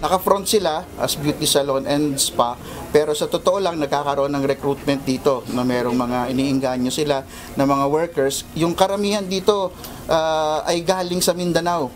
Naka-front sila as beauty salon and spa, pero sa totoo lang nagkakaroon ng recruitment dito na merong mga iniingganyo sila na mga workers. Yung karamihan dito ay galing sa Mindanao.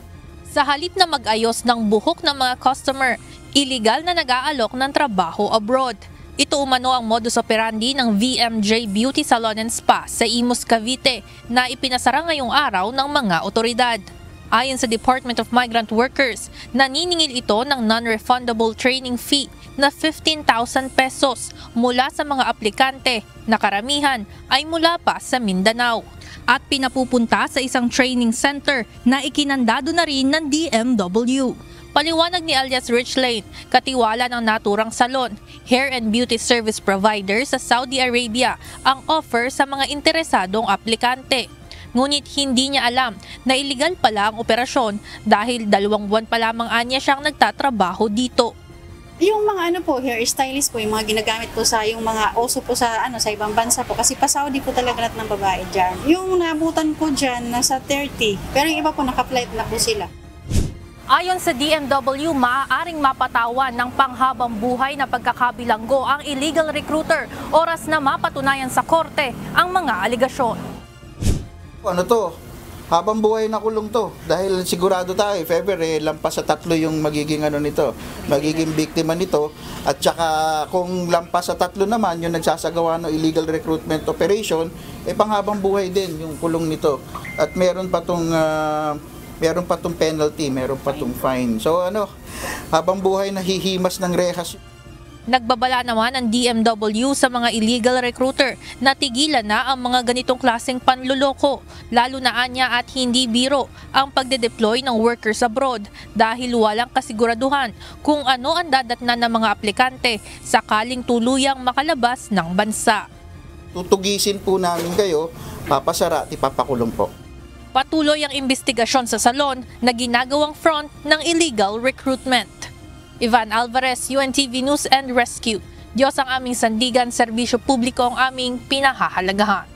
Sa halip na mag-ayos ng buhok ng mga customer, illegal na nag-aalok ng trabaho abroad. Ito umano ang modus operandi ng VMJ Beauty Salon and Spa sa Imus, Cavite na ipinasara ngayong araw ng mga otoridad. Ayon sa Department of Migrant Workers, naniningil ito ng non-refundable training fee na 15,000 pesos mula sa mga aplikante na karamihan ay mula pa sa Mindanao at pinapupunta sa isang training center na ikinandado na rin ng DMW. Paliwanag ni alias Rich Lane, katiwala ng naturang salon, hair and beauty service provider sa Saudi Arabia ang offer sa mga interesadong aplikante. Ngunit hindi niya alam na iligal pala ang operasyon dahil 2 buwan pa lamang anya siyang nagtatrabaho dito. Yung mga hair stylist po, yung mga ginagamit po sa yung mga oso po sa sa ibang bansa po kasi pa Saudi po talaga lahat ng babae diyan. Yung naabutan ko diyan nasa 30, pero yung iba po naka-flight na po sila. Ayon sa DMW, maaaring mapatawan ng panghabang buhay na pagkakabilanggo ang illegal recruiter oras na mapatunayan sa korte ang mga aligasyon. Ano to? Habang buhay na kulong to. Dahil sigurado tayo, if ever, lampas sa 3 yung magiging nito, magiging biktima nito. At saka kung lampas sa 3 naman, yung nagsasagawa ng illegal recruitment operation, panghabang buhay din yung kulong nito. At meron pa tong penalty, meron pa tong fine. So habang buhay nahihimas ng rehas. Nagbabala naman ang DMW sa mga illegal recruiter na tigilan na ang mga ganitong klaseng panluloko, lalo na anya at hindi biro ang pagde-deploy ng workers abroad dahil walang kasiguraduhan kung ano ang dadatnan ng mga aplikante sakaling tuluyang makalabas ng bansa. Tutugisin po namin kayo, papasara at ipapakulong po. Patuloy ang investigasyon sa salon na ginagawang front ng illegal recruitment. Ivan Alvarez, UNTV News and Rescue. Diyos ang aming sandigan, serbisyo publiko ang aming pinahahalagahan.